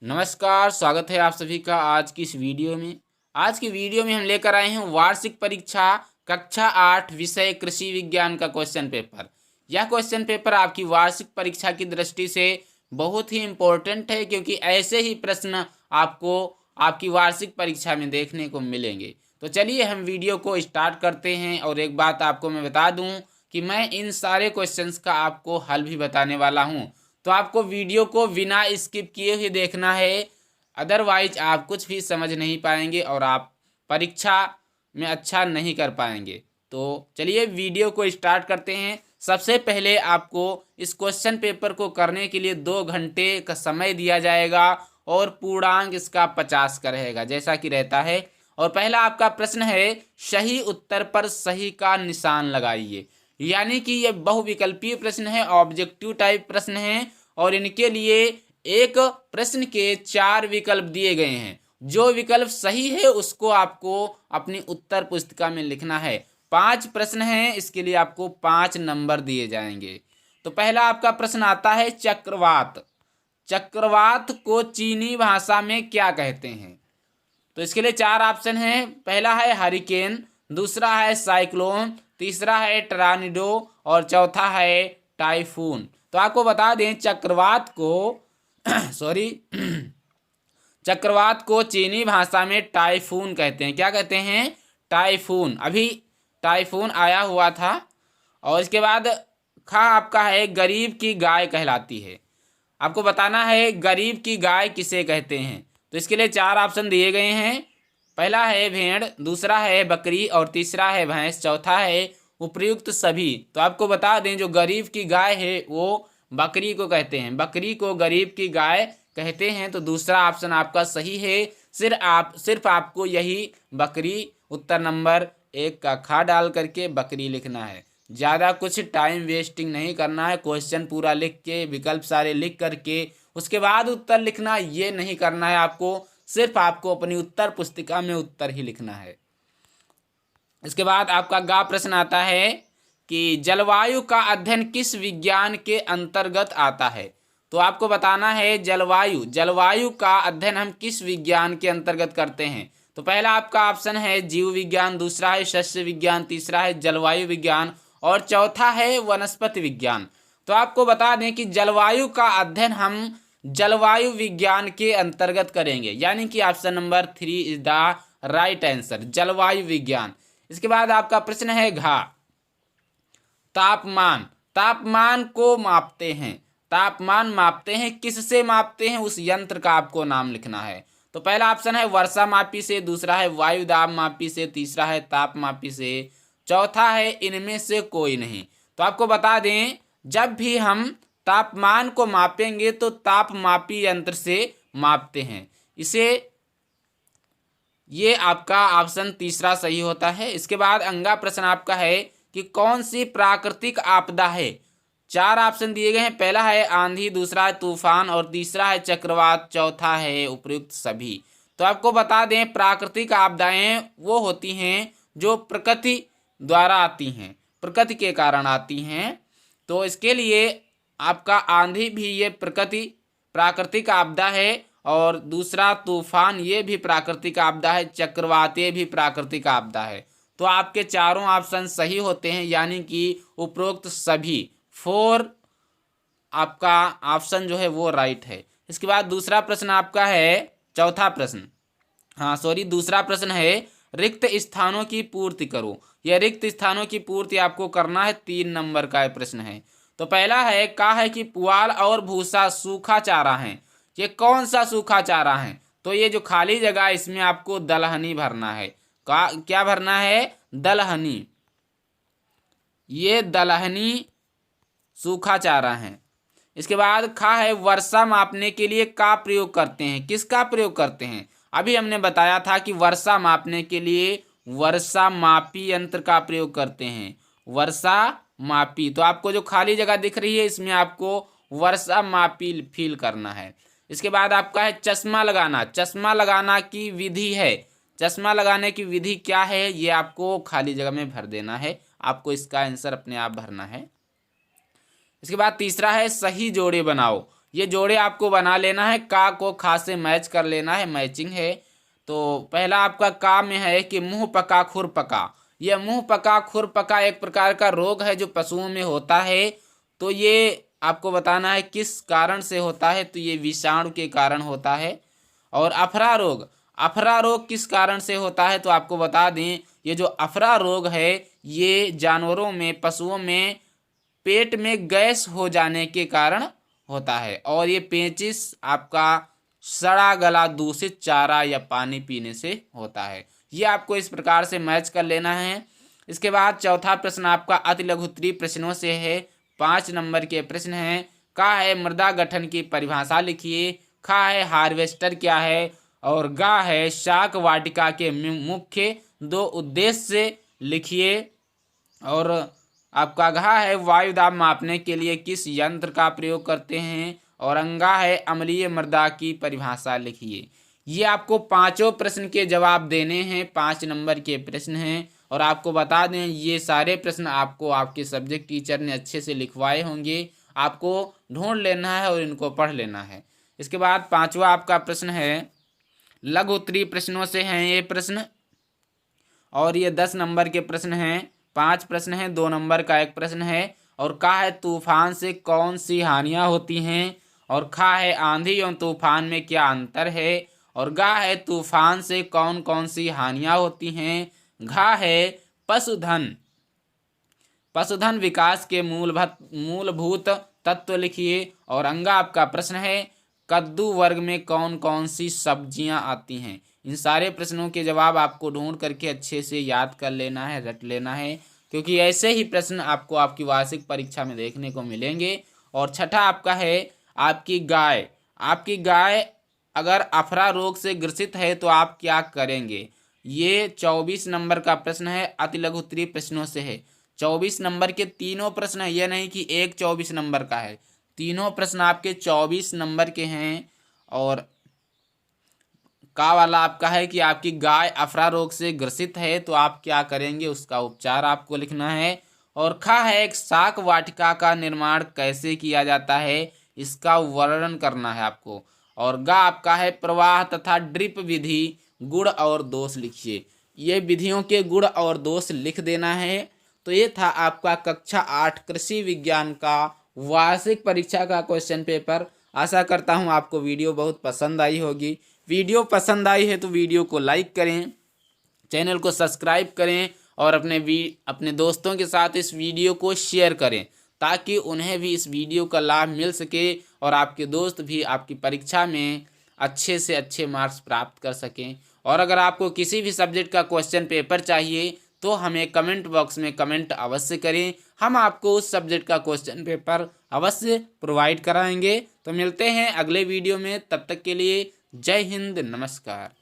नमस्कार, स्वागत है आप सभी का आज की इस वीडियो में। आज की वीडियो में हम लेकर आए हैं वार्षिक परीक्षा कक्षा 8 विषय कृषि विज्ञान का क्वेश्चन पेपर। यह क्वेश्चन पेपर आपकी वार्षिक परीक्षा की दृष्टि से बहुत ही इम्पोर्टेंट है, क्योंकि ऐसे ही प्रश्न आपको आपकी वार्षिक परीक्षा में देखने को मिलेंगे। तो चलिए हम वीडियो को स्टार्ट करते हैं। और एक बात आपको मैं बता दूं कि मैं इन सारे क्वेश्चंस का आपको हल भी बताने वाला हूं, तो आपको वीडियो को बिना स्किप किए हुए देखना है। अदरवाइज आप कुछ भी समझ नहीं पाएंगे और आप परीक्षा में अच्छा नहीं कर पाएंगे। तो चलिए वीडियो को स्टार्ट करते हैं। सबसे पहले आपको इस क्वेश्चन पेपर को करने के लिए 2 घंटे का समय दिया जाएगा और पूर्णांक इसका 50 का रहेगा, जैसा कि रहता है। और पहला आपका प्रश्न है, सही उत्तर पर सही का निशान लगाइए। यानी कि ये बहुविकल्पीय प्रश्न है, ऑब्जेक्टिव टाइप प्रश्न है, और इनके लिए एक प्रश्न के 4 विकल्प दिए गए हैं। जो विकल्प सही है उसको आपको अपनी उत्तर पुस्तिका में लिखना है। 5 प्रश्न हैं, इसके लिए आपको 5 नंबर दिए जाएंगे। तो पहला आपका प्रश्न आता है, चक्रवात। चक्रवात को चीनी भाषा में क्या कहते हैं? तो इसके लिए 4 ऑप्शन हैं। पहला है हरिकेन, दूसरा है साइक्लोन, तीसरा है टॉर्नेडो और चौथा है टाइफून। तो आपको बता दें चक्रवात को सॉरी चक्रवात को चीनी भाषा में टाइफून कहते हैं। क्या कहते हैं? टाइफून। अभी टाइफून आया हुआ था। और इसके बाद खा आपका है, गरीब की गाय कहलाती है। आपको बताना है गरीब की गाय किसे कहते हैं। तो इसके लिए 4 ऑप्शन दिए गए हैं। पहला है भेड़, दूसरा है बकरी और तीसरा है भैंस, चौथा है उपर्युक्त सभी। तो आपको बता दें जो गरीब की गाय है वो बकरी को कहते हैं, बकरी को गरीब की गाय कहते हैं। तो दूसरा ऑप्शन आपका सही है। सिर्फ आपको यही बकरी उत्तर नंबर 1 का खा डाल करके बकरी लिखना है। ज़्यादा कुछ टाइम वेस्टिंग नहीं करना है। क्वेश्चन पूरा लिख के विकल्प सारे लिख करके उसके बाद उत्तर लिखना ये नहीं करना है आपको। सिर्फ आपको अपनी उत्तर पुस्तिका में उत्तर ही लिखना है। इसके बाद आपका गा प्रश्न आता है कि जलवायु का अध्ययन किस विज्ञान के अंतर्गत आता है? तो आपको बताना है जलवायु का अध्ययन हम किस विज्ञान के अंतर्गत करते हैं। तो पहला आपका ऑप्शन है जीव विज्ञान, दूसरा है सस्य विज्ञान, तीसरा है जलवायु विज्ञान और चौथा है वनस्पति विज्ञान। तो आपको बता दें कि जलवायु का अध्ययन हम जलवायु विज्ञान के अंतर्गत करेंगे, यानी कि option number 3 is the right answer, जलवायु विज्ञान। इसके बाद आपका प्रश्न है घा, तापमान। तापमान को मापते हैं, तापमान मापते हैं, किससे मापते हैं उस यंत्र का आपको नाम लिखना है। तो पहला ऑप्शन है वर्षा मापी से, दूसरा है वायु दाब मापी से, तीसरा है ताप मापी से, चौथा है इनमें से कोई नहीं। तो आपको बता दें जब भी हम तापमान को मापेंगे तो ताप मापी यंत्र से मापते हैं इसे। ये आपका ऑप्शन तीसरा सही होता है। इसके बाद अंगा प्रश्न आपका है कि कौन सी प्राकृतिक आपदा है? 4 ऑप्शन दिए गए हैं। पहला है आंधी, दूसरा है तूफान और तीसरा है चक्रवात, चौथा है उपर्युक्त सभी। तो आपको बता दें प्राकृतिक आपदाएं वो होती हैं जो प्रकृति द्वारा आती हैं, प्रकृति के कारण आती हैं। तो इसके लिए आपका आंधी भी ये प्राकृतिक आपदा है और दूसरा तूफान ये भी प्राकृतिक आपदा है, चक्रवात ये भी प्राकृतिक आपदा है। तो आपके चारों ऑप्शन सही होते हैं, यानी कि उपरोक्त सभी 4 आपका ऑप्शन जो है वो राइट है। इसके बाद दूसरा प्रश्न आपका है, दूसरा प्रश्न है रिक्त स्थानों की पूर्ति करो। यह रिक्त स्थानों की पूर्ति आपको करना है, 3 नंबर का प्रश्न है। तो पहला है कहा है कि पुआल और भूसा सूखा चारा है। ये कौन सा सूखा चारा है? तो ये जो खाली जगह है इसमें आपको दलहनी भरना है। क्या भरना है? दलहनी। ये दलहनी सूखा चारा है। इसके बाद खा है वर्षा मापने के लिए का प्रयोग करते हैं। किसका प्रयोग करते हैं? अभी हमने बताया था कि वर्षा मापने के लिए वर्षा मापी यंत्र का प्रयोग करते हैं, वर्षा मापी। तो आपको जो खाली जगह दिख रही है इसमें आपको वर्षा मापी फिल करना है। इसके बाद आपका है चश्मा लगाना। चश्मा लगाना की विधि है, चश्मा लगाने की विधि क्या है ये आपको खाली जगह में भर देना है। आपको इसका आंसर अपने आप भरना है। इसके बाद तीसरा है सही जोड़े बनाओ। ये जोड़े आपको बना लेना है, का को खा से मैच कर लेना है, मैचिंग है। तो पहला आपका का में है कि मुंह पका खुर पका। यह मुंह पका खुर पका एक प्रकार का रोग है जो पशुओं में होता है। तो ये आपको बताना है किस कारण से होता है, तो ये विषाणु के कारण होता है। और अफरा रोग, अफरा रोग किस कारण से होता है, तो आपको बता दें ये जो अफरा रोग है ये जानवरों में, पशुओं में पेट में गैस हो जाने के कारण होता है। और ये पेचिश आपका सड़ा गला दूषित चारा या पानी पीने से होता है। ये आपको इस प्रकार से मैच कर लेना है। इसके बाद चौथा प्रश्न आपका अति लघु उत्तरीय प्रश्नों से है। 5 नंबर के प्रश्न हैं। का है मृदा गठन की परिभाषा लिखिए, खा है हार्वेस्टर क्या है, और गा है शाक वाटिका के मुख्य 2 उद्देश्य लिखिए, और आपका घा है वायु दाब मापने के लिए किस यंत्र का प्रयोग करते हैं, और अंगा है अम्लीय मृदा की परिभाषा लिखिए। ये आपको पांचों प्रश्न के जवाब देने हैं। 5 नंबर के प्रश्न हैं। और आपको बता दें ये सारे प्रश्न आपको आपके सब्जेक्ट टीचर ने अच्छे से लिखवाए होंगे, आपको ढूंढ लेना है और इनको पढ़ लेना है। इसके बाद 5वां आपका प्रश्न है, लघु उत्तरीय प्रश्नों से हैं ये प्रश्न, और ये 10 नंबर के प्रश्न हैं। 5 प्रश्न हैं, 2 नंबर का एक प्रश्न है। और का है तूफान से कौन सी हानियां होती हैं, और खा है आंधी एवं तूफान में क्या अंतर है, और गा है तूफान से कौन कौन सी हानियां होती हैं, घा है पशुधन, पशुधन विकास के मूलभूत तत्व लिखिए, और अंगा आपका प्रश्न है कद्दू वर्ग में कौन कौन सी सब्जियां आती हैं। इन सारे प्रश्नों के जवाब आपको ढूंढ करके अच्छे से याद कर लेना है, रट लेना है, क्योंकि ऐसे ही प्रश्न आपको आपकी वार्षिक परीक्षा में देखने को मिलेंगे। और छठा आपका है आपकी गाय, आपकी गाय अगर अफरा रोग से ग्रसित है तो आप क्या करेंगे। ये 24 नंबर का प्रश्न है, अति लघु उत्तरीय प्रश्नों से है। 24 नंबर के तीनों प्रश्न, ये नहीं कि एक 24 नंबर का है, तीनों प्रश्न आपके 24 नंबर के हैं। और का वाला आपका है कि आपकी गाय अफरा रोग से ग्रसित है तो आप क्या करेंगे, उसका उपचार आपको लिखना है। और खा है एक शाक वाटिका का निर्माण कैसे किया जाता है, इसका वर्णन करना है आपको। और गा आपका है प्रवाह तथा ड्रिप विधि गुण और दोष लिखिए। ये विधियों के गुण और दोष लिख देना है। तो ये था आपका कक्षा 8 कृषि विज्ञान का वार्षिक परीक्षा का क्वेश्चन पेपर। आशा करता हूँ आपको वीडियो बहुत पसंद आई होगी। वीडियो पसंद आई है तो वीडियो को लाइक करें, चैनल को सब्सक्राइब करें, और अपने दोस्तों के साथ इस वीडियो को शेयर करें, ताकि उन्हें भी इस वीडियो का लाभ मिल सके और आपके दोस्त भी आपकी परीक्षा में अच्छे से अच्छे मार्क्स प्राप्त कर सकें। और अगर आपको किसी भी सब्जेक्ट का क्वेश्चन पेपर चाहिए तो हमें कमेंट बॉक्स में कमेंट अवश्य करें, हम आपको उस सब्जेक्ट का क्वेश्चन पेपर अवश्य प्रोवाइड कराएंगे। तो मिलते हैं अगले वीडियो में, तब तक के लिए जय हिंद, नमस्कार।